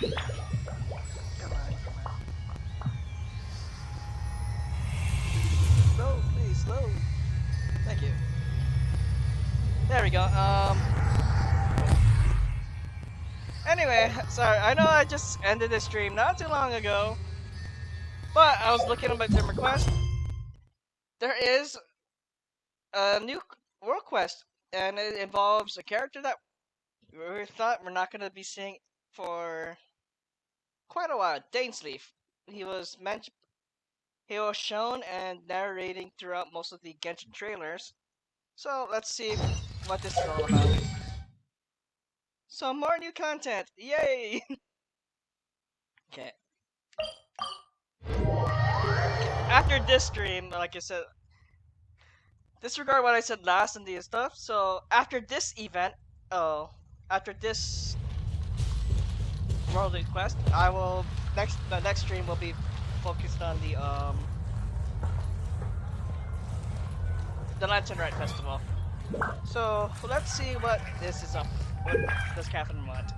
Come on, come on. Slow, please, slow. Thank you. There we go. Anyway, sorry, I know I just ended the stream not too long ago, but I was looking at my dim request. There is a new world quest, and it involves a character that we thought we're not going to be seeing for quite a while. Dainsleif. He was mentioned. He was shown and narrating throughout most of the Genshin trailers. So let's see what this is all about. So more new content! Yay! Okay. After this stream, like I said, disregard what I said last and the stuff. So after this event, after this world quest, I will the next stream will be focused on the Lantern Rite Festival. So let's see what this is up. What does Catherine want?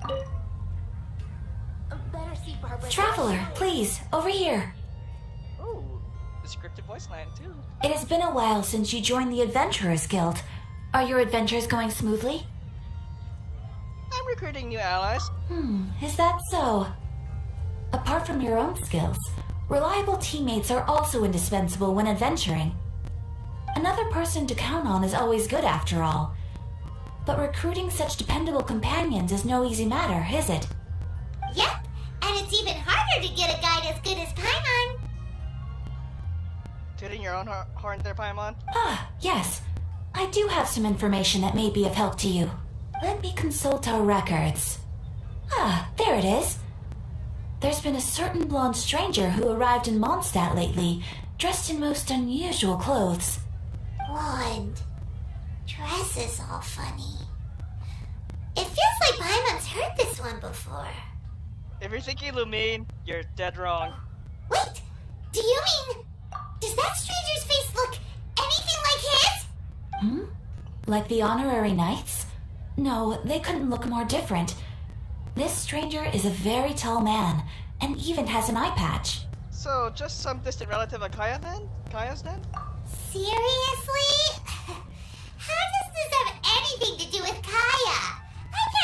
Traveler, please, over here. Ooh, the scripted voice line too. It has been a while since you joined the Adventurers Guild. Are your adventures going smoothly? I'm recruiting new allies. Is that so? Apart from your own skills, reliable teammates are also indispensable when adventuring. Another person to count on is always good after all. But recruiting such dependable companions is no easy matter, is it? Yep, and it's even harder to get a guide as good as Paimon. Tooting your own horn there, Paimon? Ah, yes. I do have some information that may be of help to you. Let me consult our records. Ah, there it is. There's been a certain blonde stranger who arrived in Mondstadt lately, dressed in most unusual clothes. Blonde. Dress is all funny. It feels like Paimon's heard this one before. If you're thinking Lumine, you're dead wrong. Wait, do you mean... Does that stranger's face look anything like his? Like the honorary knights? No, they couldn't look more different. This stranger is a very tall man, and even has an eye patch. So, just some distant relative of Kaya's then? Seriously? How does this have anything to do with Kaya?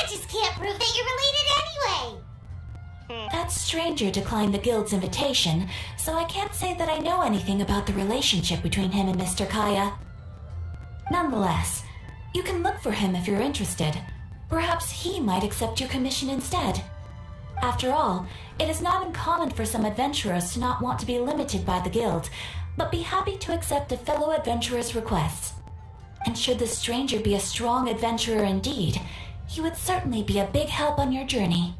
I just can't prove that you're related anyway. That stranger declined the guild's invitation, so I can't say that I know anything about the relationship between him and Mr. Kaya. Nonetheless, you can look for him if you're interested. Perhaps he might accept your commission instead. After all, it is not uncommon for some adventurers to not want to be limited by the guild, but be happy to accept a fellow adventurer's requests. And should the stranger be a strong adventurer indeed, he would certainly be a big help on your journey.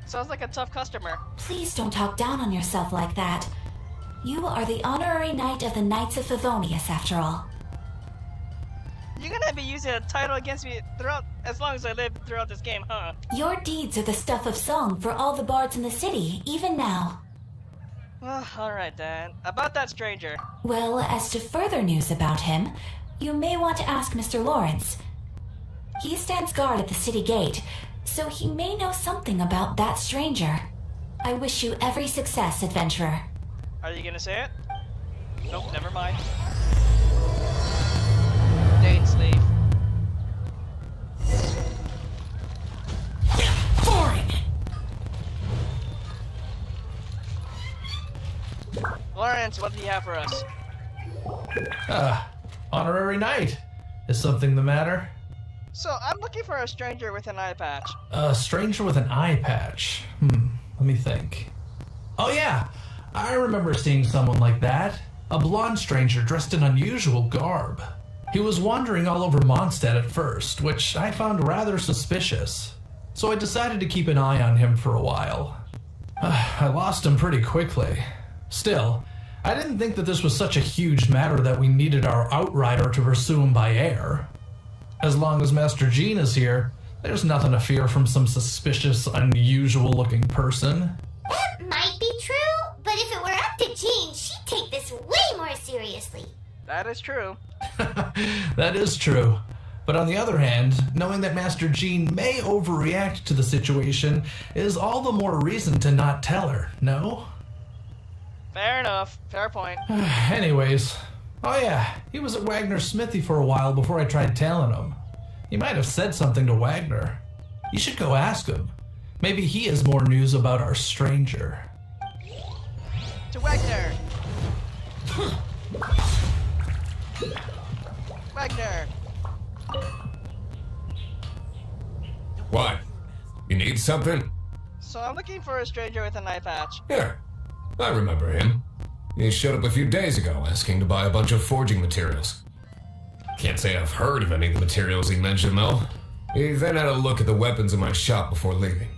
Sounds like a tough customer. Please don't talk down on yourself like that. You are the honorary knight of the Knights of Favonius, after all. You're gonna be using a title against me throughout, as long as I live throughout this game, huh? Your deeds are the stuff of song for all the bards in the city, even now. Alright then. About that stranger. Well, as to further news about him, you may want to ask Mr. Lawrence. He stands guard at the city gate, so he may know something about that stranger. I wish you every success, adventurer. Are you gonna say it? Nope, never mind. Dainsleif. Lawrence, what do you have for us? Honorary knight. Is something the matter? So, I'm looking for a stranger with an eye patch. A stranger with an eye patch. Let me think. Oh yeah, I remember seeing someone like that. A blonde stranger dressed in unusual garb. He was wandering all over Mondstadt at first, which I found rather suspicious. So I decided to keep an eye on him for a while. I lost him pretty quickly. Still, I didn't think that this was such a huge matter that we needed our outrider to pursue him by air. As long as Master Jean is here, there's nothing to fear from some suspicious, unusual-looking person. That might be true, but if it were up to Jean, she'd take this way more seriously. That is true. That is true. But on the other hand, knowing that Master Jean may overreact to the situation is all the more reason to not tell her, no? Fair enough. Fair point. Anyways, oh yeah, he was at Wagner's smithy for a while before I tried tailing him. He might have said something to Wagner. You should go ask him. Maybe he has more news about our stranger. To Wagner! Wagner! What? You need something? So I'm looking for a stranger with an eye patch. Here. I remember him. He showed up a few days ago asking to buy a bunch of forging materials. Can't say I've heard of any of the materials he mentioned, though. He then had a look at the weapons in my shop before leaving.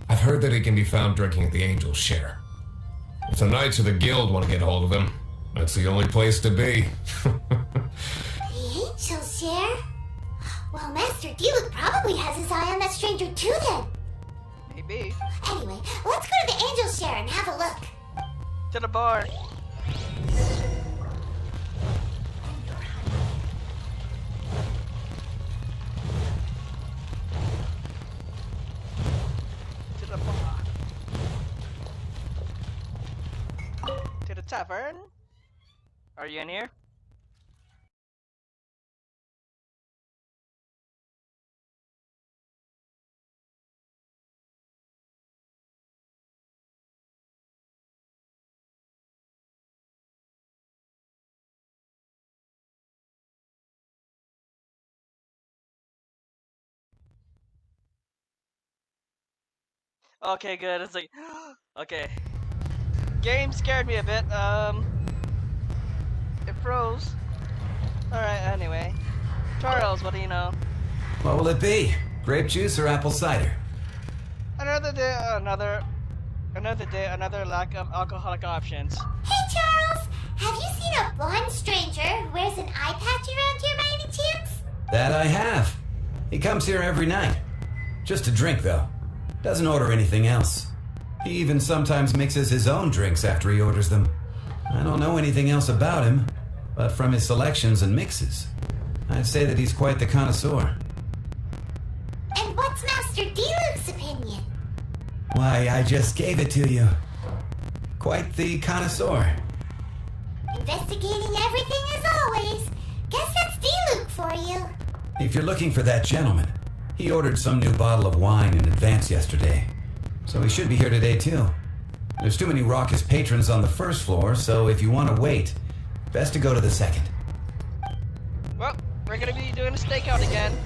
I've heard that he can be found drinking at the Angel's Share. If the Knights of the Guild want to get hold of him, that's the only place to be. The Angel's Share? Well, Master Diluc probably has his eye on that stranger too then. Maybe. Anyway, let's go to the Angel's Share and have a look. To the bar. To the bar. To the tavern. Are you in here? Okay, good. It's like, okay. Game scared me a bit. It froze. Alright, anyway. Charles, what do you know? What will it be? Grape juice or apple cider? Another day, another lack of alcoholic options. Hey, Charles! Have you seen a blonde stranger who wears an eye patch around here by any chance? That I have. He comes here every night. Just to drink, though. Doesn't order anything else. He even sometimes mixes his own drinks after he orders them. I don't know anything else about him, but from his selections and mixes, I'd say that he's quite the connoisseur. And what's Master Diluc's opinion? Why, I just gave it to you. Quite the connoisseur. Investigating everything as always. Guess that's Diluc for you. If you're looking for that gentleman, he ordered some new bottle of wine in advance yesterday. So he should be here today, too. There's too many raucous patrons on the first floor, so if you want to wait, best to go to the second. Well, we're gonna be doing a stakeout again.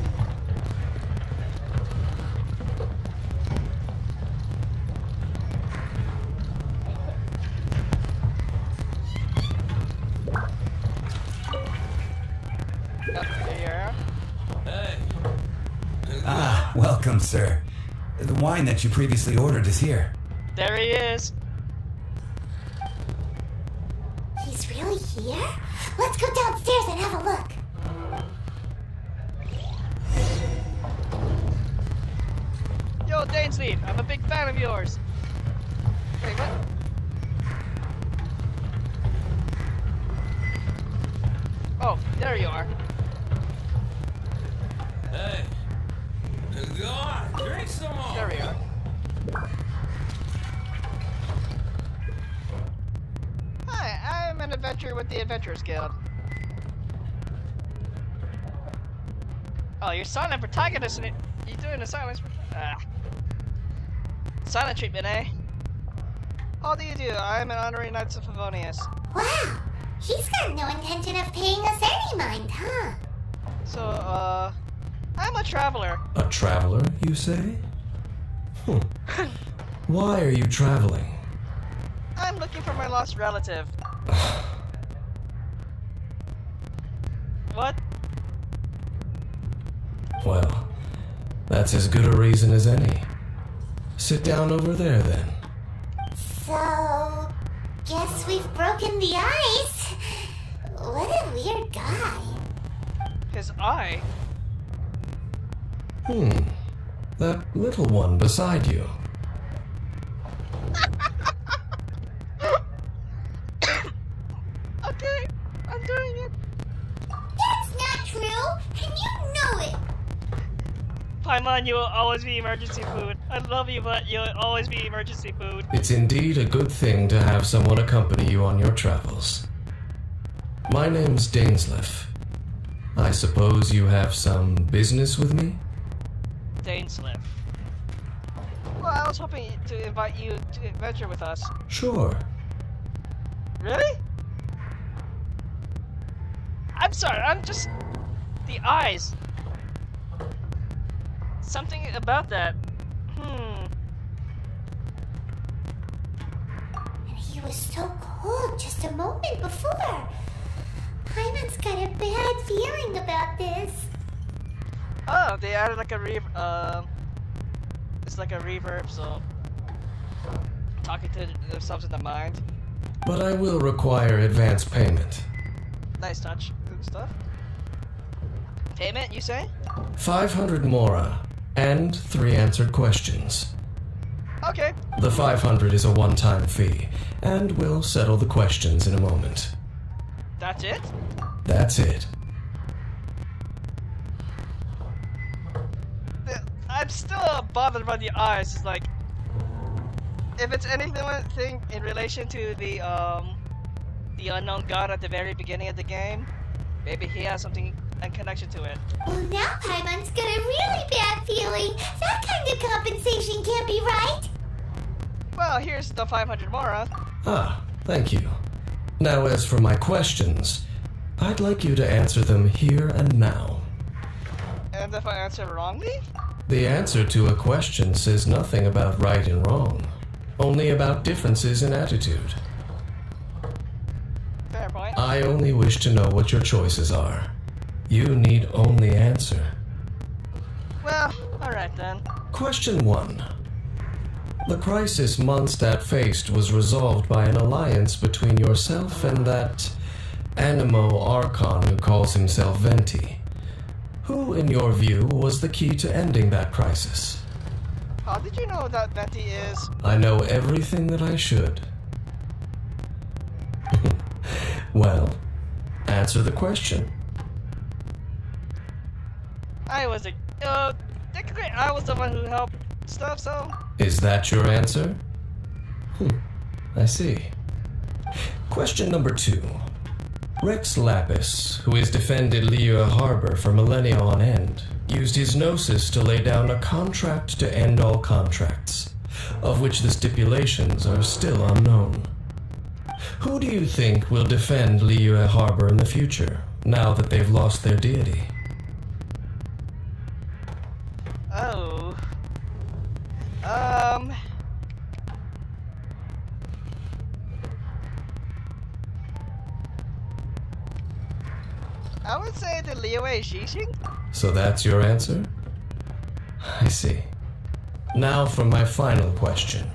Up here. Ah, welcome, sir. The wine that you previously ordered is here. There he is. He's really here? Let's go downstairs and have a look. Yo, Dainsleif, I'm a big fan of yours. Wait, what? Oh, there you are. Hey, go on, drink some more. There we are. Hi, I'm an adventurer with the Adventurers Guild. Oh, you're silent protagonist. You doing a silence? Silent treatment, eh? How do you do? I'm an honorary Knights of Favonius. Wow, he's got no intention of paying us any mind, huh? So, I'm a traveler. A traveler, you say? Why are you traveling? I'm looking for my lost relative. What? Well, that's as good a reason as any. Sit down over there, then. So, guess we've broken the ice. What a weird guy. His eye? That little one beside you. Okay, I'm doing it. That's not true, and you know it. Paimon, you will always be emergency food. I love you, but you'll always be emergency food. It's indeed a good thing to have someone accompany you on your travels. My name's Dainsleif. I suppose you have some business with me? Dainsleif. Well, I was hoping to invite you to adventure with us. Sure. Really? I'm sorry, I'm just... The eyes. Something about that. And he was so cold just a moment before. Paimon's got a bad feeling about this. Oh, they added like a it's like a reverb, so... Talking to themselves in the mind. But I will require advance payment. Nice touch. Good stuff. Payment, you say? 500 mora, and 3 answered questions. Okay. The 500 is a one-time fee, and we'll settle the questions in a moment. That's it? That's it. I'm still bothered by the eyes. It's like... If it's anything in relation to the unknown god at the very beginning of the game, maybe he has something in connection to it. Well, now Paimon's got a really bad feeling. That kind of compensation can't be right. Well, here's the 500 mora. Ah, thank you. Now, as for my questions, I'd like you to answer them here and now. And if I answer wrongly? The answer to a question says nothing about right and wrong, only about differences in attitude. Fair point. I only wish to know what your choices are. You need only answer. Well, alright then. Question 1. The crisis Mondstadt faced was resolved by an alliance between yourself and that Animo Archon who calls himself Venti. Who, in your view, was the key to ending that crisis? How did you know that Venti is? I know everything that I should. Well, answer the question. Technically I was the one who helped stuff, so... Is that your answer? I see. Question number 2. Rex Lapis, who has defended Liyue Harbor for millennia on end, used his gnosis to lay down a contract to end all contracts, of which the stipulations are still unknown. Who do you think will defend Liyue Harbor in the future, now that they've lost their deity? Oh. I would say the Liyue Xixing? So that's your answer? I see. Now for my final question.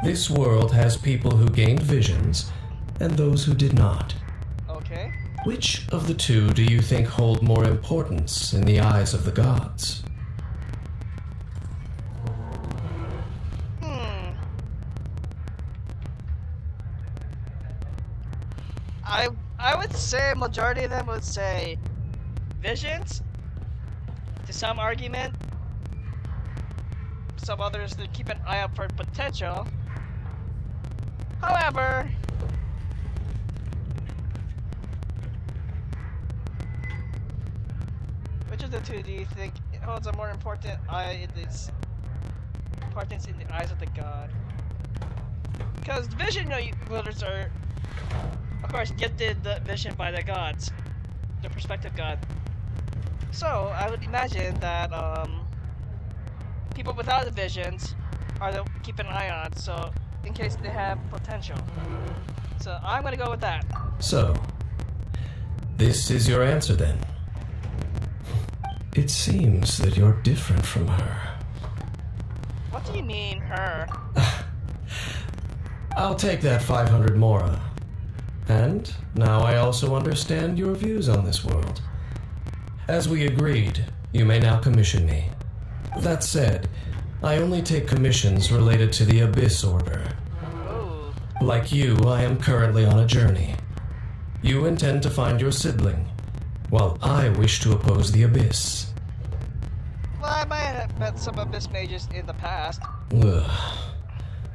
This world has people who gained visions, and those who did not. Okay. Which of the two do you think hold more importance in the eyes of the gods? I would say majority of them would say visions, to some argument. Some others to keep an eye out for potential. However, which of the two do you think holds a more important importance in the eyes of the god? Because vision wielders are, of course, gifted the vision by the gods, the prospective god. So I would imagine that people without the visions are to keep an eye on, so in case they have potential. So I'm gonna go with that. So, this is your answer then? It seems that you're different from her. What do you mean, her? I'll take that 500 mora. And now I also understand your views on this world. As we agreed, you may now commission me. That said, I only take commissions related to the Abyss Order. Ooh. Like you, I am currently on a journey. You intend to find your sibling, while I wish to oppose the Abyss. Well, I met some Abyss mages in the past. Ugh.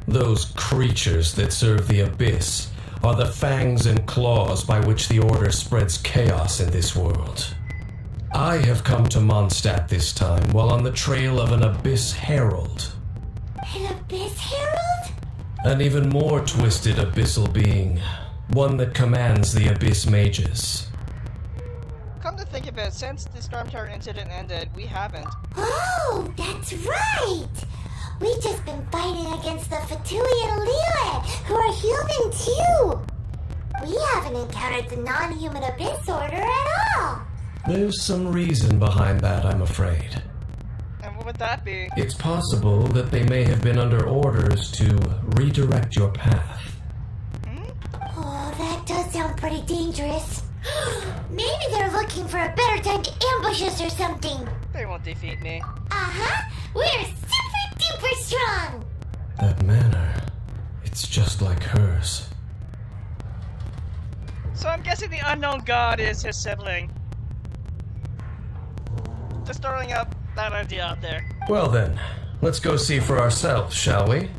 Those creatures that serve the Abyss are the fangs and claws by which the Order spreads chaos in this world. I have come to Mondstadt this time while on the trail of an Abyss Herald. An Abyss Herald? An even more twisted abyssal being. One that commands the Abyss mages. Come to think of it, since the Storm Tower incident ended, we haven't. Oh, that's right! We've just been fighting against the Fatui and Liyue, who are human too! We haven't encountered the non-human Abyss Order at all! There's some reason behind that, I'm afraid. And what would that be? It's possible that they may have been under orders to redirect your path. Oh, that does sound pretty dangerous. Maybe they're looking for a better time to ambush us or something. They won't defeat me. Uh-huh. We're super duper strong. That manner, it's just like hers. So I'm guessing the unknown god is his sibling. Just throwing up that idea out there. Well then, let's go see for ourselves, shall we?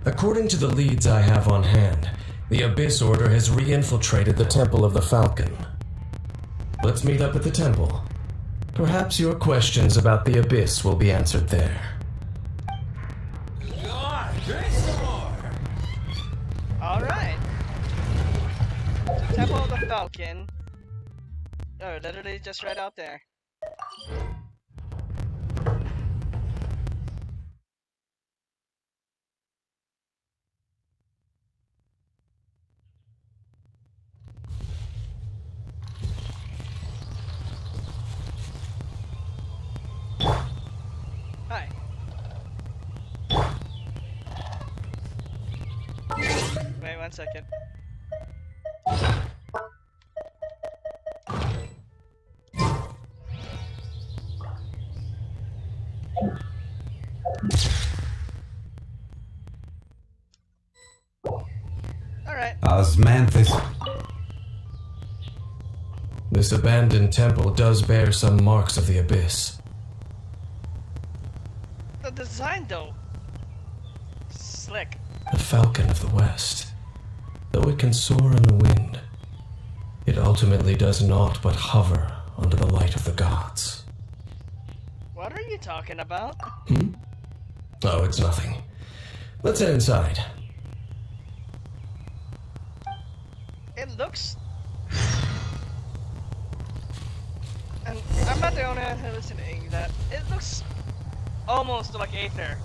According to the leads I have on hand, the Abyss Order has re-infiltrated the Temple of the Falcon. Let's meet up at the temple. Perhaps your questions about the Abyss will be answered there. Alright. The Temple of the Falcon. Oh, literally just right out there. Hi. Wait 1 second. Alright. Osmanthus. This abandoned temple does bear some marks of the Abyss. The design though. Slick. The Falcon of the West. Though it can soar in the wind, it ultimately does naught but hover under the light of the gods. What are you talking about? Oh, it's nothing. Let's head inside. It looks... And I'm not the only one who's saying that. It looks almost like Aether.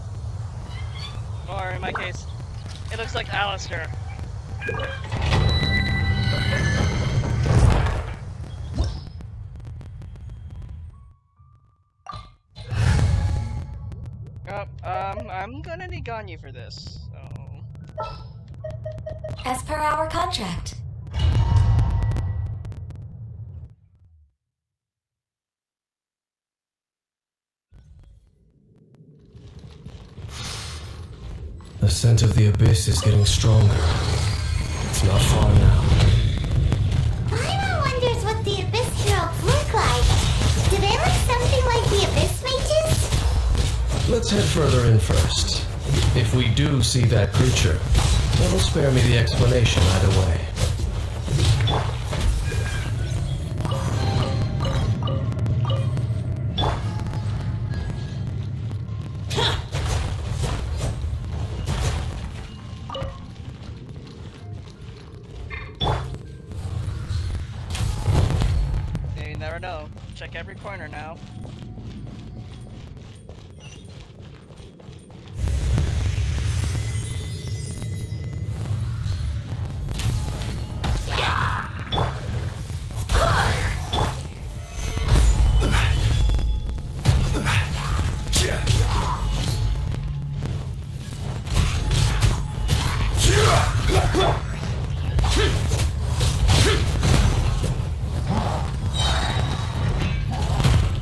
Or in my case, it looks like Alistair. I'm gonna need Ganyu for this, so... As per our contract. The scent of the Abyss is getting stronger. It's not far now. Paimon wonders what the Abyss Heralds look like. Do they look something like the Abyss Mages? Let's head further in first. If we do see that creature, that'll spare me the explanation either way. You never know. Check every corner now.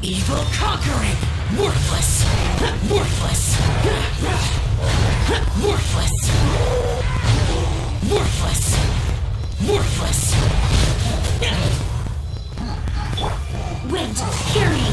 Evil conquering! Worthless! Worthless! Worthless! Worthless! Worthless! Wait, hear me!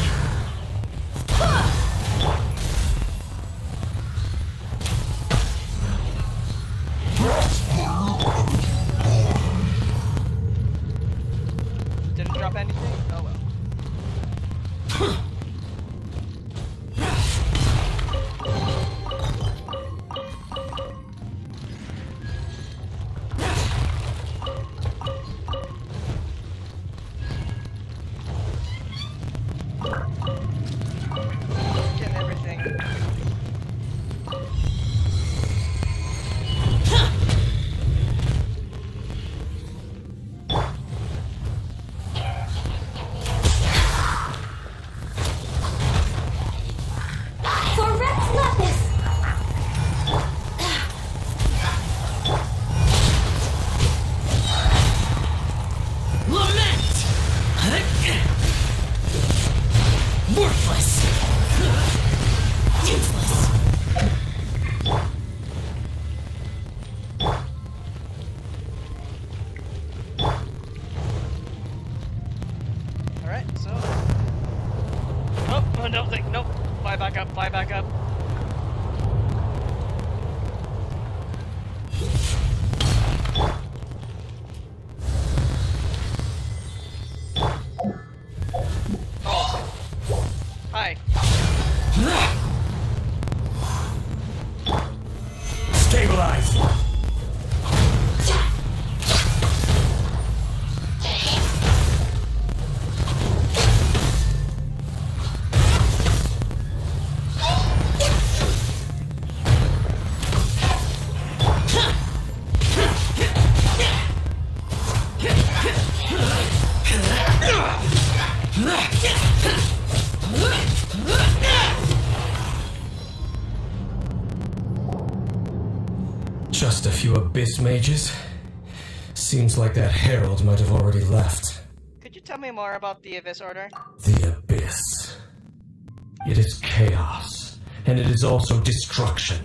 back up. Hi. Stabilize! Just a few Abyss mages? Seems like that herald might have already left. Could you tell me more about the Abyss Order? The Abyss. It is chaos, and it is also destruction.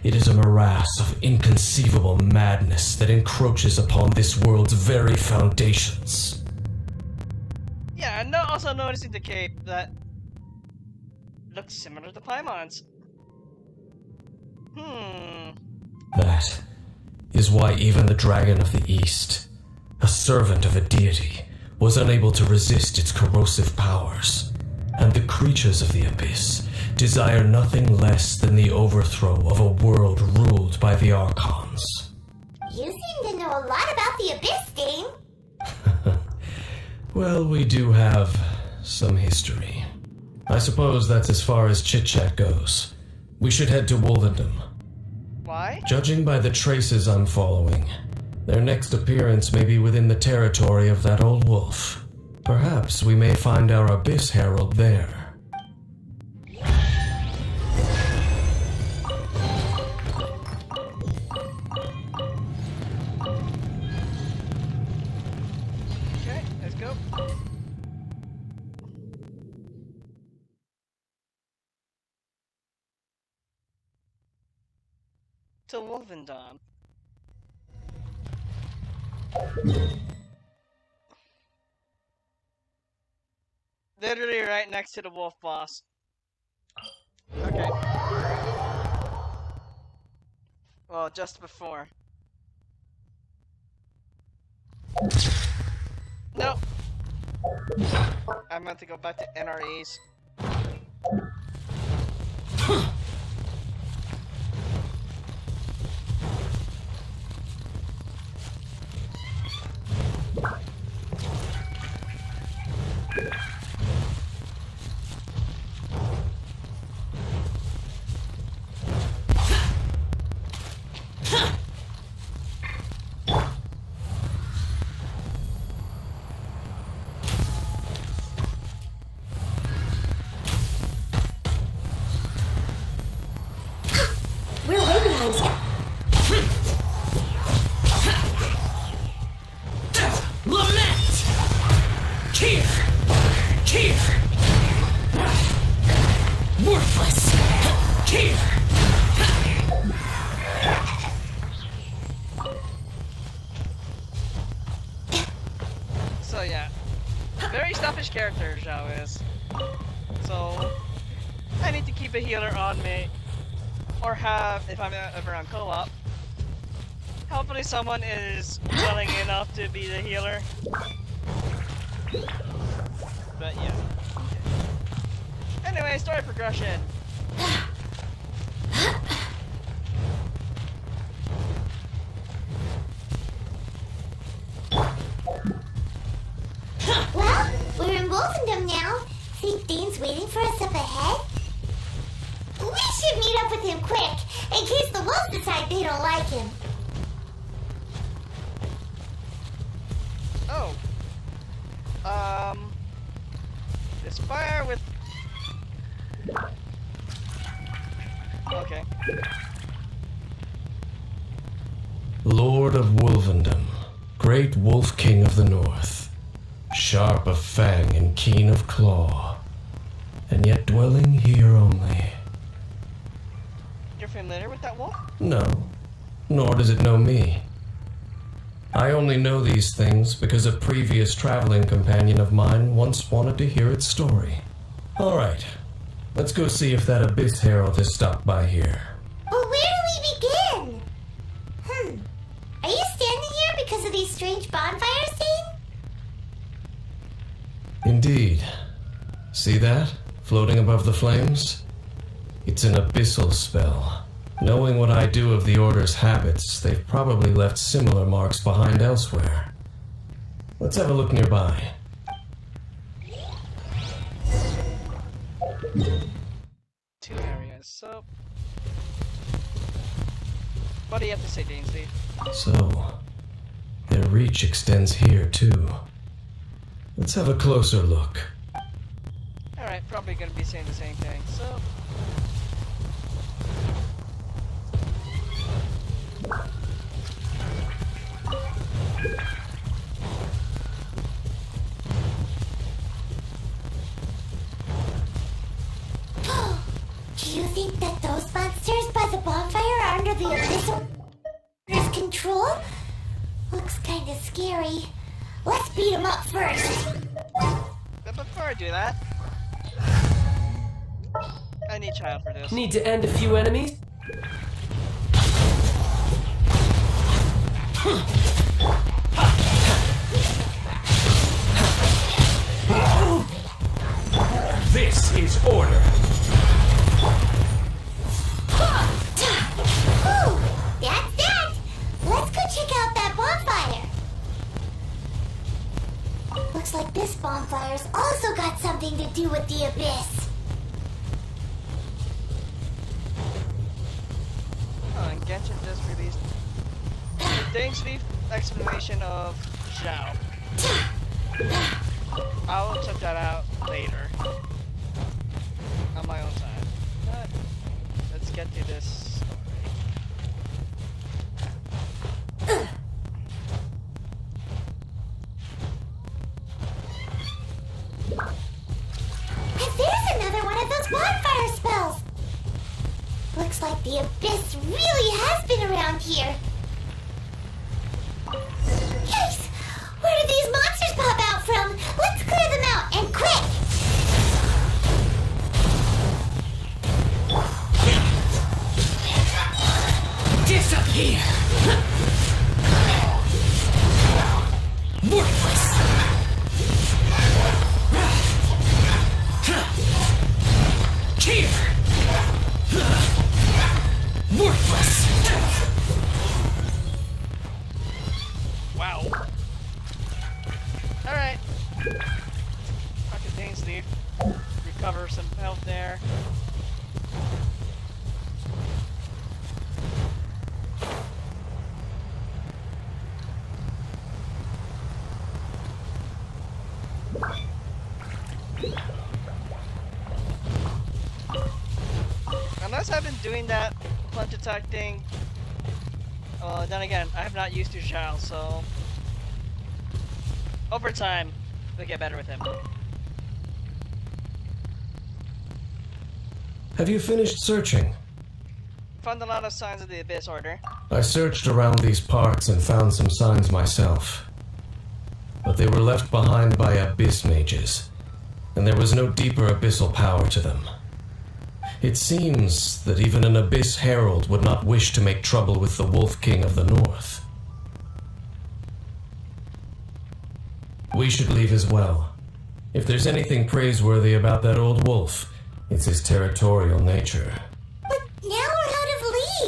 It is a morass of inconceivable madness that encroaches upon this world's very foundations. Yeah, and also noticing the cape that looks similar to Paimon's. That is why even the Dragon of the East, a servant of a deity, was unable to resist its corrosive powers. And the creatures of the Abyss desire nothing less than the overthrow of a world ruled by the Archons. You seem to know a lot about the Abyss, Dane. Well, we do have some history. I suppose that's as far as chit-chat goes. We should head to Wolvendom. Why? Judging by the traces I'm following, their next appearance may be within the territory of that old wolf. Perhaps we may find our Abyss Herald there. Okay, let's go. To Wolvendom. Literally right next to the wolf boss. Okay. Well, just before. No. I meant to go back to NREs. We're way behind schedule. Lament! Cheer! Cheer! Worthless! Cheer! So yeah. Very selfish character, Zhao is. So I need to keep a healer on me. Or have, if I'm ever on co-op, hopefully someone is willing enough to be the healer. But yeah. Anyway, story progression. Well, we're in Wolfendom now. Think Dane's waiting for us up ahead? We should meet up with him quick, in case the wolves decide they don't like him. Oh. This fire with... Okay. Lord of Wolvendom, great wolf king of the north, sharp of fang and keen of claw, and yet dwelling here only. You're familiar with that wolf? No, nor does it know me. I only know these things because a previous traveling companion of mine once wanted to hear its story. All right, Let's go see if that Abyss Herald has stopped by here. But where do we begin? Are you standing here because of these strange bonfires scene? Indeed. See that? Floating above the flames? It's an abyssal spell. Knowing what I do of the Order's habits, they've probably left similar marks behind elsewhere. Let's have a look nearby. Two areas, so... What do you have to say, Dainsleif? So, their reach extends here too. Let's have a closer look. Alright, probably gonna be saying the same thing, so... Do you think that those monsters by the bonfire are under the Abyss's control? Looks kinda scary. Let's beat them up first. But before I do that... I need child for this. Need to end a few enemies? This is order. Ooh, that's that! Let's go check out that bonfire. Looks like this bonfire's also got something to do with the Abyss. Oh, and Genshin just released the Dainsleif explanation of Zhao. I'll check that out later. On my own time. But let's get to this story. And there's another one of those bonfire spells! Looks like the Abyss really has been around here. Yikes! Where did these monsters pop out from? Let's clear them out, and quick! Disappear! Worthless! Cheer! Worthless! Wow. Alright. Fucking Dainsleif. Recover some health there. Unless I've been doing that punch attack thing, then again, I have not used to Shao, so over time, we'll get better with him. Have you finished searching? Found a lot of signs of the Abyss Order. I searched around these parts and found some signs myself. But they were left behind by Abyss mages, and there was no deeper abyssal power to them. It seems that even an Abyss Herald would not wish to make trouble with the Wolf King of the North. We should leave as well. If there's anything praiseworthy about that old wolf, it's his territorial nature. But now we're out of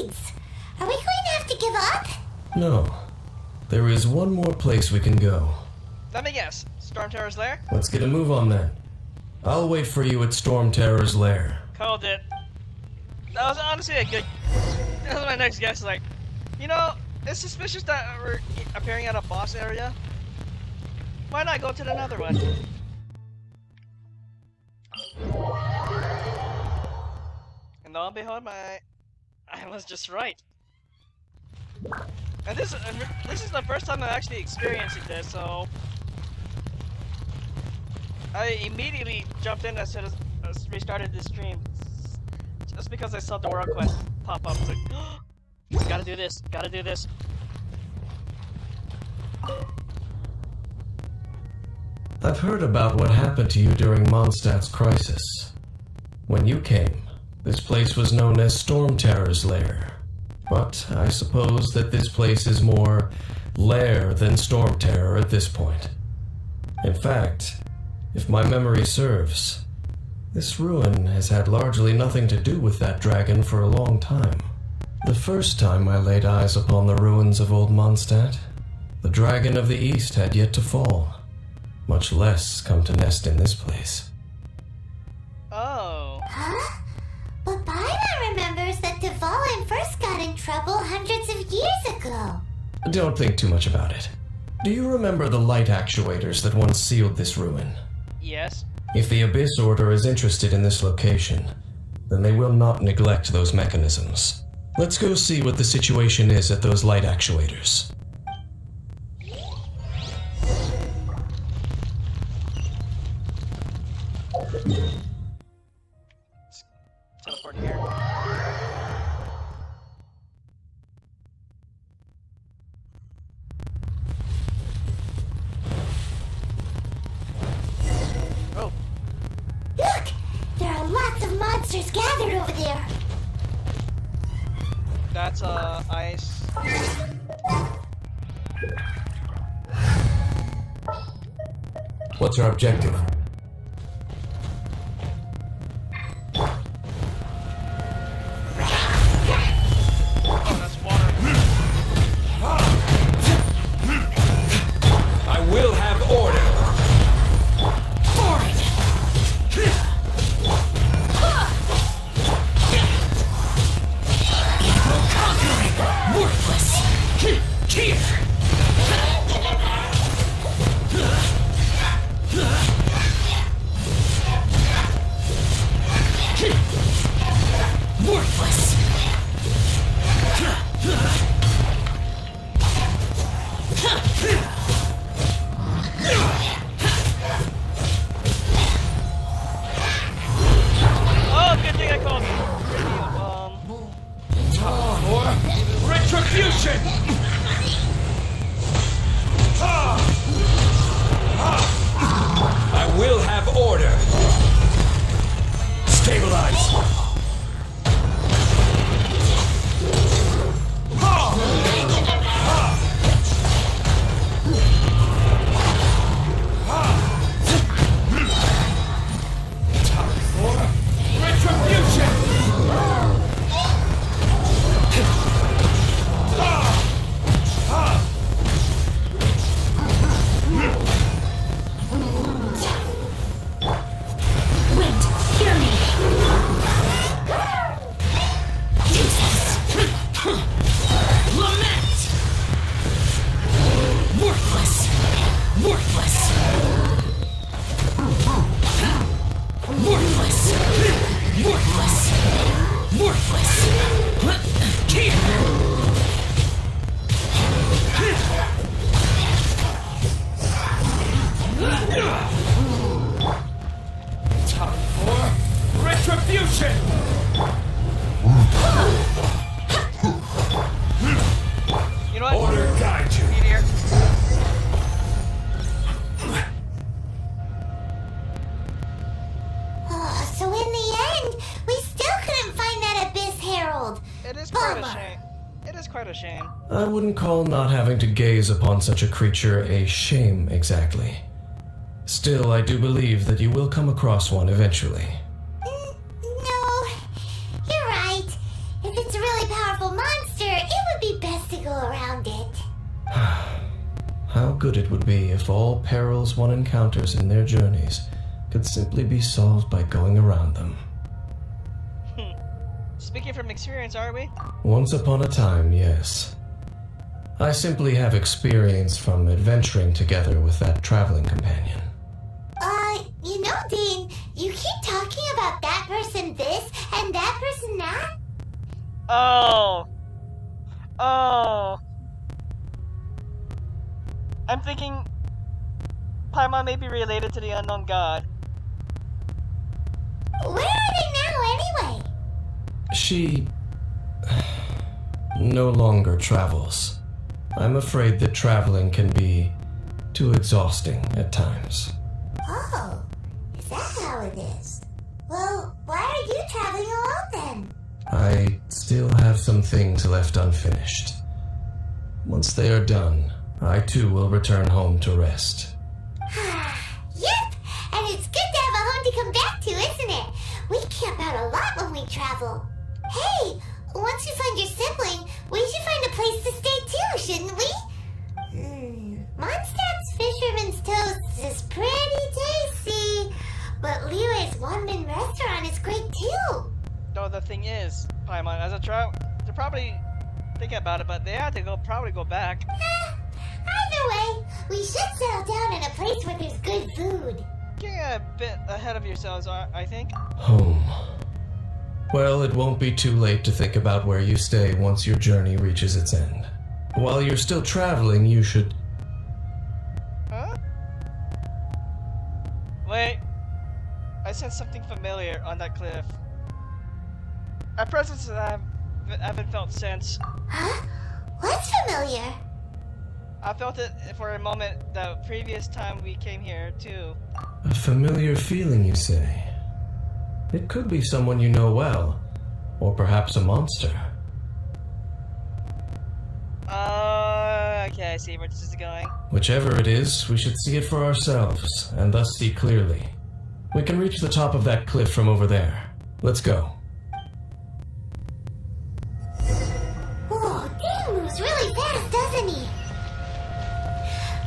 leads. Are we going to have to give up? No. There is one more place we can go. Let me guess. Storm Terror's lair? Let's get a move on then. I'll wait for you at Storm Terror's lair. Called it. That was honestly a good... That was my next guess, like... You know, it's suspicious that we're appearing at a boss area. Why not go to another one? And lo and behold, I was just right. And this is the first time I'm actually experiencing this, so... I immediately jumped in as soon as restarted the stream. Just because I saw the World Quest pop up. It's like, gotta do this, gotta do this. I've heard about what happened to you during Mondstadt's crisis. When you came, this place was known as Storm Terror's lair. But I suppose that this place is more lair than Storm Terror at this point. In fact, if my memory serves, this ruin has had largely nothing to do with that dragon for a long time. The first time I laid eyes upon the ruins of Old Mondstadt, the dragon of the East had yet to fall, much less come to nest in this place. Oh. Huh? But Paimon remembers that Dvalin first got in trouble hundreds of years ago. Don't think too much about it. Do you remember the light actuators that once sealed this ruin? Yes. If the Abyss Order is interested in this location, then they will not neglect those mechanisms. Let's go see what the situation is at those light actuators. Teleport here. Oh. Look! There are lots of monsters gathered over there. That's ice. What's our objective? Oh, that's water. I will have order. Worthless! Here! Worthless! Oh, good thing I called you. Or retribution! I will have order. Stabilize. Time for retribution! Wait, hear me. Lament! Worthless! Worthless! Worthless! Worthless! Worthless! Here! Time for retribution! You know what? Order guide you. Meteor. Oh, so in the end, we still couldn't find that Abyss Herald. It is quite a Bummer. shame. It is quite a shame. I wouldn't call not having to gaze upon such a creature a shame exactly. Still, I do believe that you will come across one eventually. No, you're right. If it's a really powerful monster, it would be best to go around it. How good it would be if all perils one encounters in their journeys could simply be solved by going around them. Speaking from experience, are we? Once upon a time, yes. I simply have experience from adventuring together with that traveling companion. You know, Dean, you keep talking about that person this and that person that. Oh. Oh. I'm thinking Paimon may be related to the unknown god. Where are they now, anyway? She no longer travels. I'm afraid that traveling can be too exhausting at times. Oh, is that how it is? Well, Why are you traveling alone then? I still have some things left unfinished. Once they are done, I too will return home to rest. Yep, and it's good to have a home to come back to, isn't it? We camp out a lot when we travel. Hey, once you find your sibling, we should find a place to stay too, shouldn't we? Mondstadt's Fisherman's Toast is pretty tasty, but Liyue's one-man restaurant is great too. Though the thing is, Paimon, as a travel, they're probably thinking about it, but they have to probably go back. Either way, we should settle down in a place where there's good food. Getting a bit ahead of yourselves, I think. Home. Well, it won't be too late to think about where you stay once your journey reaches its end. While you're still traveling, you should... Huh? Wait. I sensed something familiar on that cliff. A presence that I haven't felt since. Huh? What's familiar? I felt it for a moment the previous time we came here, too. A familiar feeling, you say? It could be someone you know well, or perhaps a monster. Okay, I see where this is going. Whichever it is, we should see it for ourselves, and thus see clearly. We can reach the top of that cliff from over there. Let's go. Whoa, Dan moves really fast, doesn't he?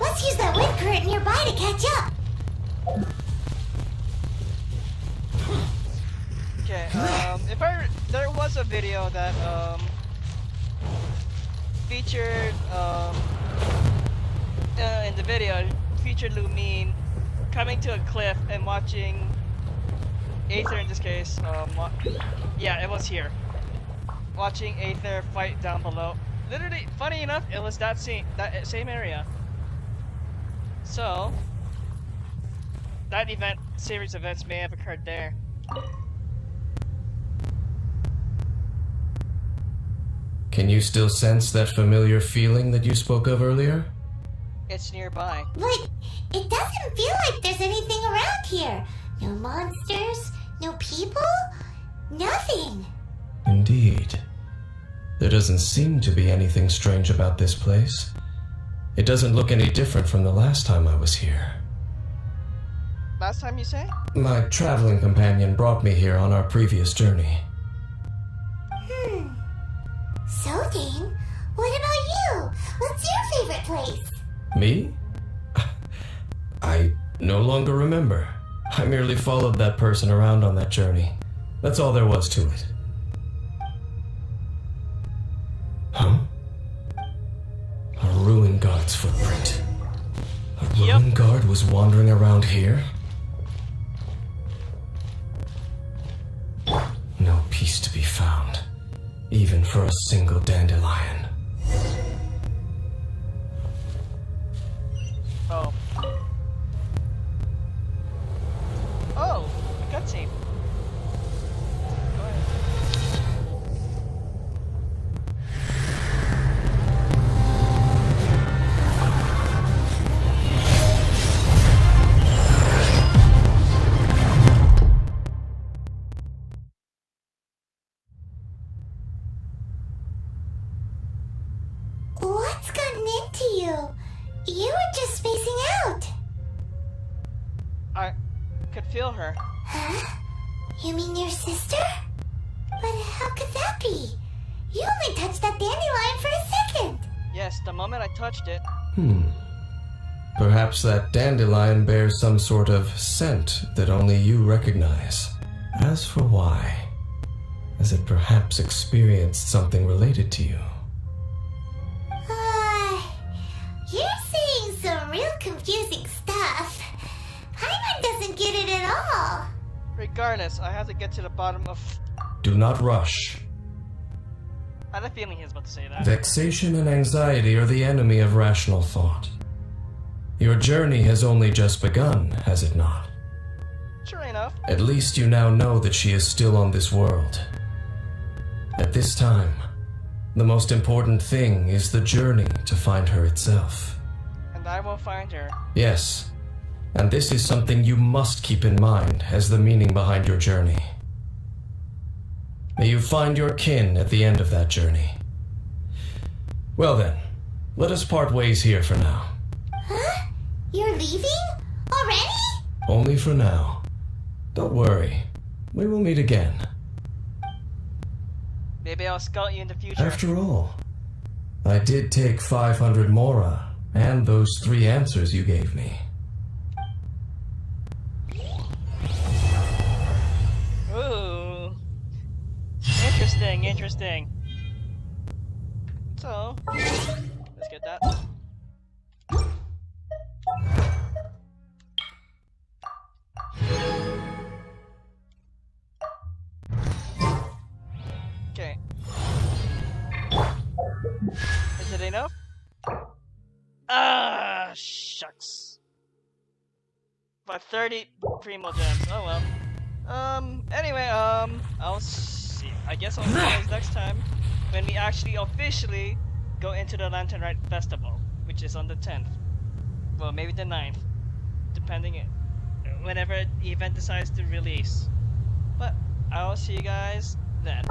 Let's use that wind current nearby to catch up. Okay, there was a video that, featured, in the video, featured Lumine coming to a cliff and watching Aether in this case, yeah, it was here. Watching Aether fight down below. Literally, funny enough, it was that same area. So, that series of events may have occurred there. Can you still sense that familiar feeling that you spoke of earlier? It's nearby. But it doesn't feel like there's anything around here. No monsters, no people, nothing. Indeed. There doesn't seem to be anything strange about this place. It doesn't look any different from the last time I was here. Last time you say? My traveling companion brought me here on our previous journey. So, Dane, what about you? What's your favorite place? Me? I no longer remember. I merely followed that person around on that journey. That's all there was to it. Huh? A ruin guard's footprint. A ruin guard was wandering around here? No peace to be found, even for a single dandelion. Oh. Oh, a cutscene. Go ahead. What's gotten into you? You were just spacing out. I could feel her. Huh? You mean your sister? But how could that be? You only touched that dandelion for a second. Yes, the moment I touched it. Perhaps that dandelion bears some sort of scent that only you recognize. As for why, has it perhaps experienced something related to you? You're saying some real confusing stuff. Paimon doesn't get it at all. Regardless, I have to get to the bottom of... Do not rush. I had a feeling he was about to say that. Vexation and anxiety are the enemy of rational thought. Your journey has only just begun, has it not? Sure enough. At least you now know that she is still on this world. At this time, the most important thing is the journey to find her itself. And I will find her. Yes, and this is something you must keep in mind as the meaning behind your journey. May you find your kin at the end of that journey. Well then, let us part ways here for now. Huh? You're leaving? Already? Only for now. Don't worry. We will meet again. Maybe I'll scout you in the future. After all, I did take 500 Mora and those 3 answers you gave me. Ooh. Interesting, interesting. So, let's get that. Okay. Is it enough? Ah, shucks. But 30 primo gems. Oh well. Anyway, I'll see. I guess I'll see you guys next time when we actually officially go into the Lantern Rite Festival, which is on the 10th. Well, maybe the 9th, depending whenever the event decides to release. But I'll see you guys then.